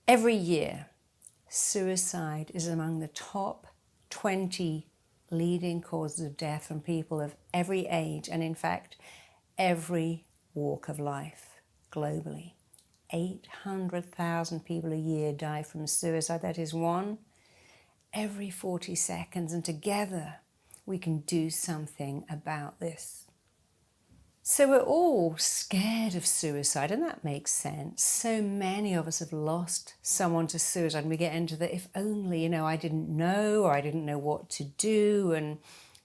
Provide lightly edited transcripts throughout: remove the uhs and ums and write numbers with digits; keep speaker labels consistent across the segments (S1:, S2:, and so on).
S1: Every year, suicide is among the top 20 leading causes of death from people of every age and, in fact, every walk of life globally. 800,000 people a year die from suicide. That is one every 40 seconds, and together we can do something about this. So we're all scared of suicide, and that makes sense. So many of us have lost someone to suicide, and we get into the if only, I didn't know, or I didn't know what to do, and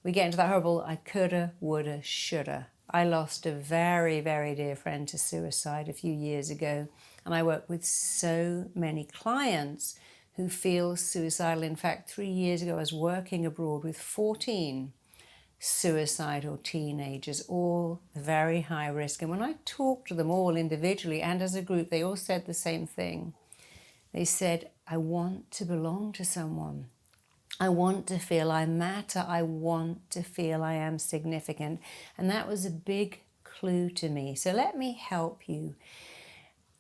S1: we get into that horrible I coulda, woulda, shoulda. I lost a very, very dear friend to suicide a few years ago, and I work with so many clients who feel suicidal. In fact, 3 years ago I was working abroad with 14 suicidal teenagers, all very high risk. And when I talked to them all individually and as a group, they all said the same thing. They said, I want to belong to someone. I want to feel I matter. I want to feel I am significant. And that was a big clue to me. So let me help you.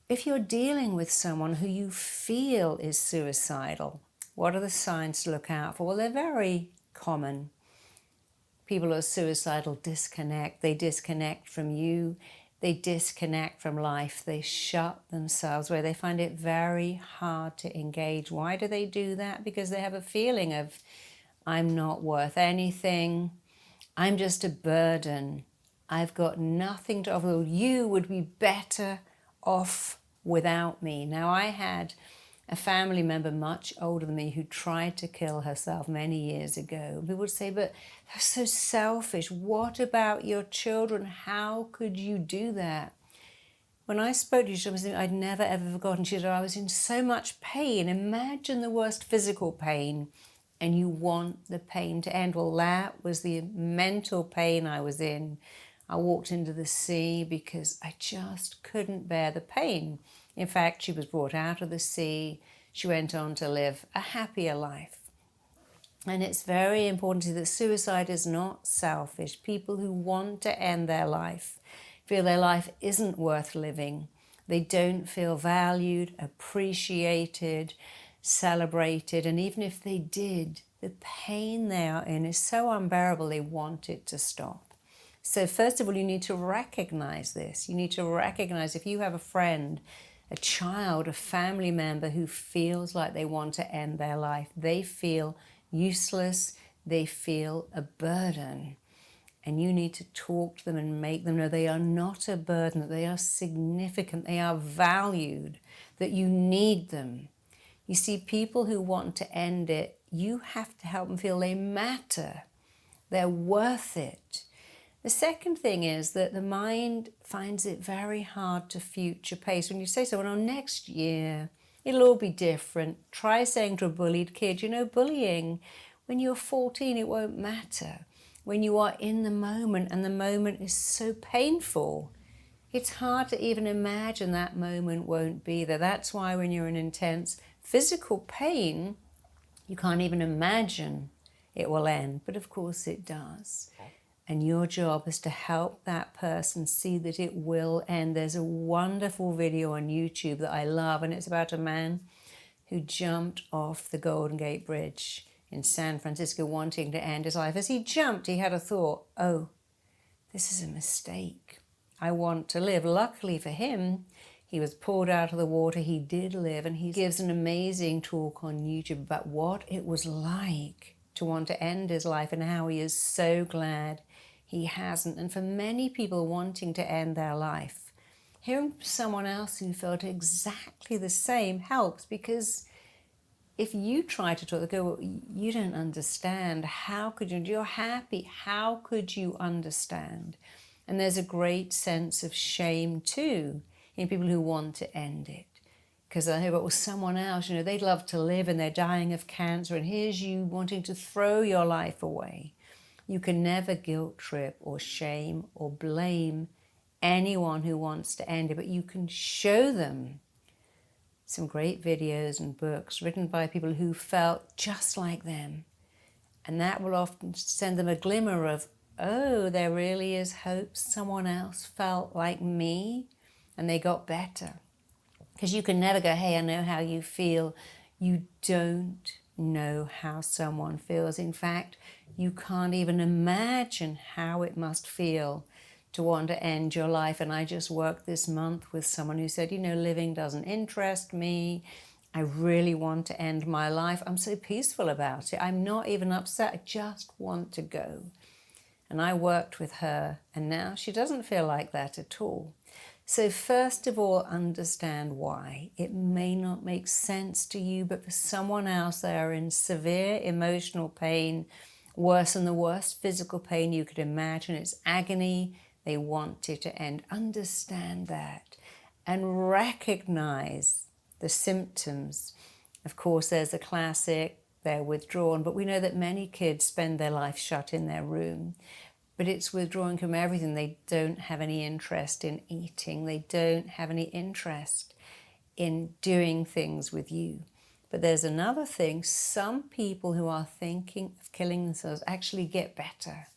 S1: If you're dealing with someone who you feel is suicidal, what are the signs to look out for? Well, they're very common. People who are suicidal disconnect. They disconnect from you. They disconnect from life. They shut themselves away. They find it very hard to engage. Why do they do that? Because they have a feeling of, I'm not worth anything. I'm just a burden. I've got nothing to offer. You would be better off without me. Now, I had a family member much older than me who tried to kill herself many years ago. People would say, but that's so selfish. What about your children? How could you do that? When I spoke to you, she was something I'd never ever forgotten. She said, I was in so much pain. Imagine the worst physical pain, and you want the pain to end. Well, that was the mental pain I was in. I walked into the sea because I just couldn't bear the pain. In fact, she was brought out of the sea. She went on to live a happier life. And it's very important to see that suicide is not selfish. People who want to end their life feel their life isn't worth living. They don't feel valued, appreciated, celebrated. And even if they did, the pain they are in is so unbearable they want it to stop. So first of all, you need to recognize this. You need to recognize if you have a friend, a child, a family member who feels like they want to end their life. They feel useless. They feel a burden. And you need to talk to them and make them know they are not a burden, that they are significant, they are valued, that you need them. You see, people who want to end it, you have to help them feel they matter. They're worth it. The second thing is that the mind finds it very hard to future pace. When you say so, well, next year, it'll all be different. Try saying to a bullied kid, bullying, when you're 14, it won't matter. When you are in the moment, and the moment is so painful, it's hard to even imagine that moment won't be there. That's why when you're in intense physical pain, you can't even imagine it will end. But of course it does. And your job is to help that person see that it will end. There's a wonderful video on YouTube that I love, and it's about a man who jumped off the Golden Gate Bridge in San Francisco wanting to end his life. As he jumped, he had a thought, oh, this is a mistake. I want to live. Luckily for him, he was pulled out of the water. He did live, and he gives an amazing talk on YouTube about what it was like to want to end his life and how he is so glad he hasn't. And for many people wanting to end their life, hearing someone else who felt exactly the same helps, because if you try to talk, they go, well, you don't understand. How could you? You're happy. How could you understand? And there's a great sense of shame too in people who want to end it. Because I hear about, well, someone else, they'd love to live and they're dying of cancer, and here's you wanting to throw your life away. You can never guilt trip or shame or blame anyone who wants to end it, but you can show them some great videos and books written by people who felt just like them. And that will often send them a glimmer of, oh, there really is hope. Someone else felt like me and they got better. Because you can never go, hey, I know how you feel. You don't know how someone feels. In fact, you can't even imagine how it must feel to want to end your life. And I just worked this month with someone who said, living doesn't interest me. I really want to end my life. I'm so peaceful about it. I'm not even upset. I just want to go. And I worked with her, and now she doesn't feel like that at all. So first of all, understand why. It may not make sense to you, but for someone else, they are in severe emotional pain, worse than the worst physical pain you could imagine. It's agony. They want it to end. Understand that and recognize the symptoms. Of course, there's the classic, they're withdrawn, but we know that many kids spend their life shut in their room. But it's withdrawing from everything. They don't have any interest in eating. They don't have any interest in doing things with you. But there's another thing. Some people who are thinking of killing themselves actually get better.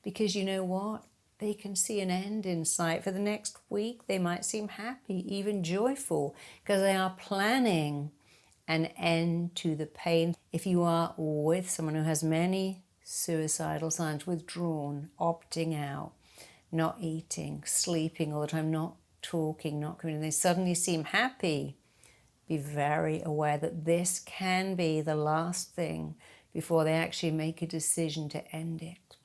S1: Because you know what? They can see an end in sight. For the next week, they might seem happy, even joyful, because they are planning an end to the pain. If you are with someone who has many suicidal signs, withdrawn, opting out, not eating, sleeping all the time, not talking, not communicating, they suddenly seem happy, be very aware that this can be the last thing before they actually make a decision to end it.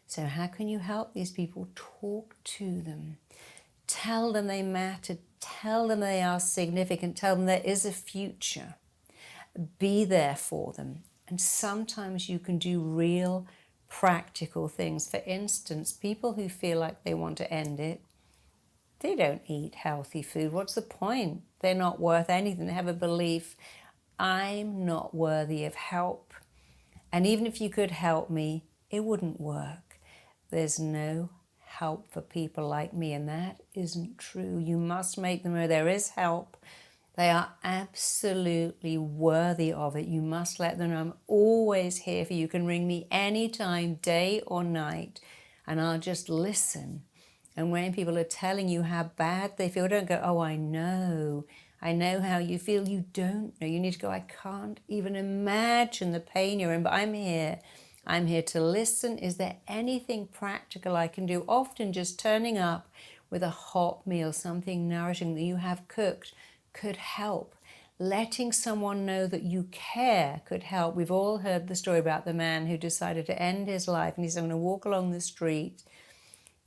S1: So how can you help these people? Talk to them. Tell them they matter. Tell them they are significant. Tell them there is a future. Be there for them. And sometimes you can do real practical things. For instance, people who feel like they want to end it, they don't eat healthy food. What's the point? They're not worth anything. They have a belief, I'm not worthy of help. And even if you could help me, it wouldn't work. There's no help for people like me, and that isn't true. You must make them know there is help. They are absolutely worthy of it. You must let them know I'm always here for you. You can ring me anytime, day or night, and I'll just listen. And when people are telling you how bad they feel, don't go, oh, I know how you feel. You don't know. You need to go, I can't even imagine the pain you're in, but I'm here. I'm here to listen. Is there anything practical I can do? Often just turning up with a hot meal, something nourishing that you have cooked, could help. Letting someone know that you care could help. We've all heard the story about the man who decided to end his life, and he said, I'm going to walk along the street,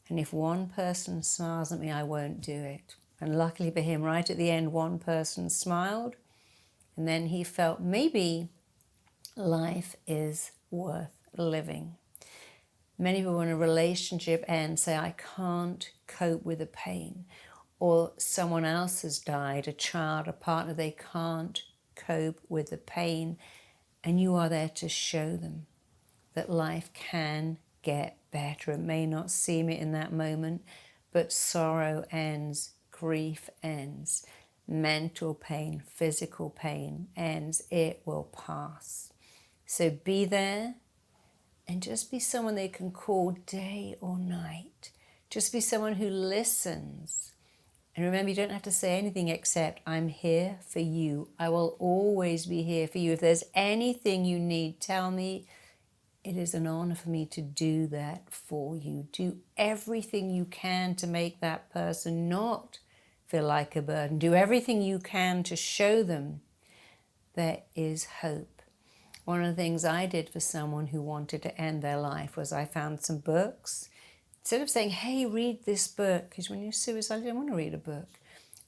S1: and if one person smiles at me, I won't do it. And luckily for him, right at the end, one person smiled, and then he felt maybe life is worth living. Many people in a relationship and say, I can't cope with the pain. Or someone else has died, a child, a partner, they can't cope with the pain. And you are there to show them that life can get better. It may not seem it in that moment, but sorrow ends, grief ends, mental pain, physical pain ends. It will pass. So be there and just be someone they can call day or night. Just be someone who listens. And remember, you don't have to say anything except, I'm here for you. I will always be here for you. If there's anything you need, tell me. It is an honor for me to do that for you. Do everything you can to make that person not feel like a burden. Do everything you can to show them there is hope. One of the things I did for someone who wanted to end their life was I found some books. Instead of saying, hey, read this book, because when you're suicidal, you don't want to read a book.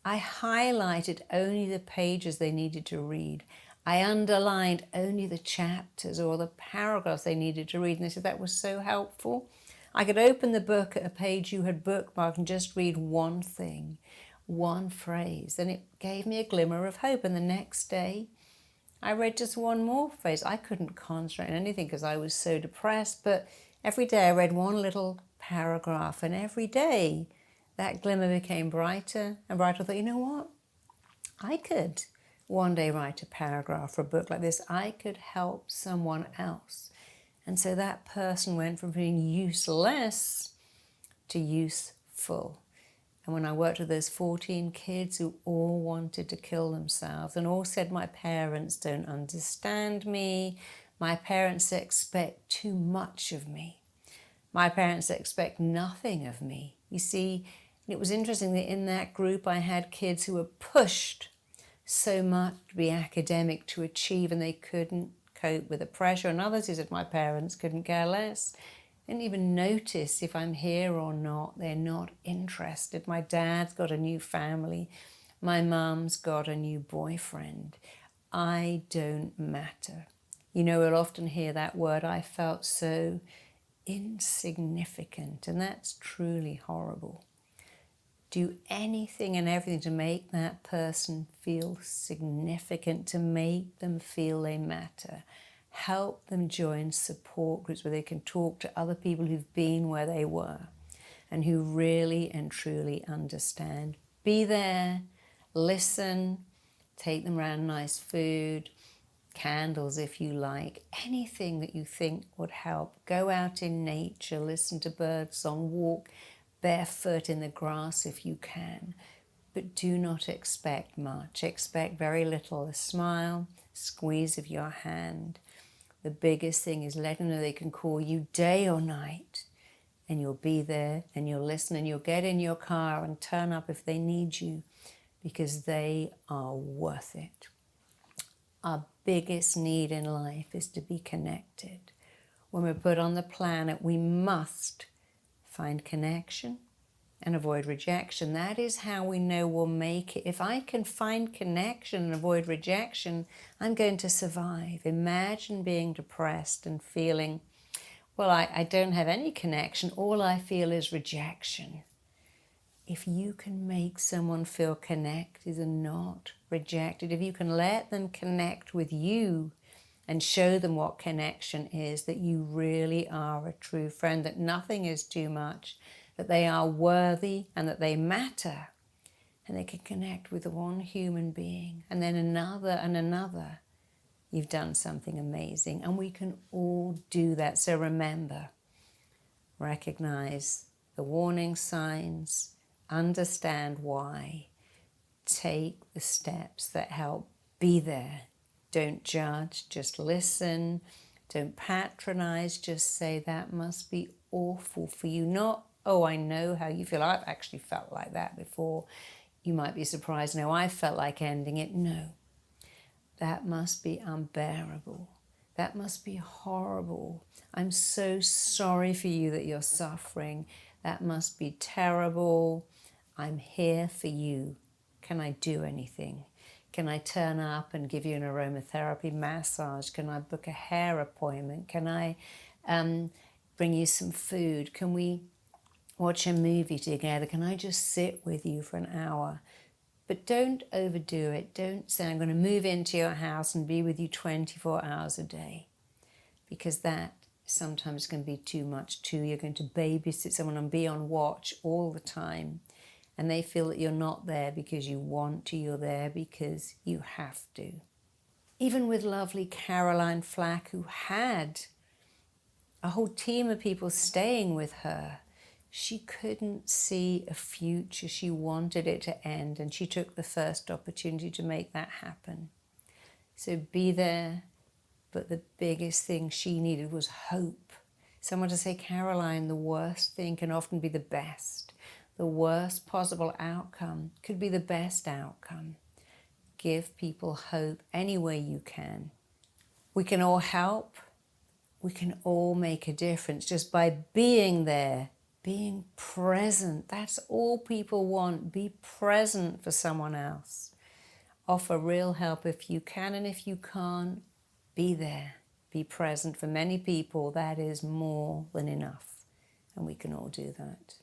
S1: I highlighted only the pages they needed to read. I underlined only the chapters or the paragraphs they needed to read. And they said that was so helpful. I could open the book at a page you had bookmarked and just read one thing, one phrase. And it gave me a glimmer of hope. And the next day, I read just one more phrase. I couldn't concentrate on anything because I was so depressed. But every day I read one little paragraph, and every day that glimmer became brighter and brighter. I thought, you know what? I could one day write a paragraph for a book like this. I could help someone else. And so that person went from being useless to useful. And when I worked with those 14 kids who all wanted to kill themselves and all said, my parents don't understand me, my parents expect too much of me, my parents expect nothing of me. You see, it was interesting that in that group I had kids who were pushed so much to be academic, to achieve, and they couldn't cope with the pressure. And others who said, my parents couldn't care less. Didn't even notice if I'm here or not. They're not interested. My dad's got a new family. My mum's got a new boyfriend. I don't matter. You know, we'll often hear that word. I felt so insignificant, and that's truly horrible. Do anything and everything to make that person feel significant, to make them feel they matter. Help them join support groups where they can talk to other people who've been where they were and who really and truly understand. Be there, listen, take them around nice food, candles if you like, anything that you think would help. Go out in nature, listen to birdsong, walk barefoot in the grass if you can. But do not expect much. Expect very little. A smile, squeeze of your hand. The biggest thing is let them know they can call you day or night, and you'll be there and you'll listen and you'll get in your car and turn up if they need you, because they are worth it. Our biggest need in life is to be connected. When we're put on the planet, we must find connection and avoid rejection. That is how we know we'll make it. If I can find connection and avoid rejection, I'm going to survive. Imagine being depressed and feeling, well, I don't have any connection. All I feel is rejection. If you can make someone feel connected and not rejected, if you can let them connect with you and show them what connection is, that you really are a true friend, that nothing is too much, that they are worthy and that they matter, and they can connect with one human being and then another and another, you've done something amazing. And we can all do that. So remember, recognize the warning signs, understand why, take the steps that help. Be there. Don't judge, just listen. Don't patronize, just say that must be awful for you. Not, oh, I know how you feel. I've actually felt like that before. You might be surprised. No, I felt like ending it. No, that must be unbearable. That must be horrible. I'm so sorry for you that you're suffering. That must be terrible. I'm here for you. Can I do anything? Can I turn up and give you an aromatherapy massage? Can I book a hair appointment? Can I bring you some food? Can we watch a movie together? Can I just sit with you for an hour? But don't overdo it. Don't say, I'm going to move into your house and be with you 24 hours a day, because that sometimes can be too much too. You're going to babysit someone and be on watch all the time, and they feel that you're not there because you want to, you're there because you have to. Even with lovely Caroline Flack, who had a whole team of people staying with her, she couldn't see a future. She wanted it to end, and she took the first opportunity to make that happen. So be there, but the biggest thing she needed was hope. Someone to say, Caroline, the worst thing can often be the best. The worst possible outcome could be the best outcome. Give people hope any way you can. We can all help. We can all make a difference just by being there, being present. That's all people want. Be present for someone else. Offer real help if you can, and if you can't, be there. Be present. For many people, that is more than enough, and we can all do that.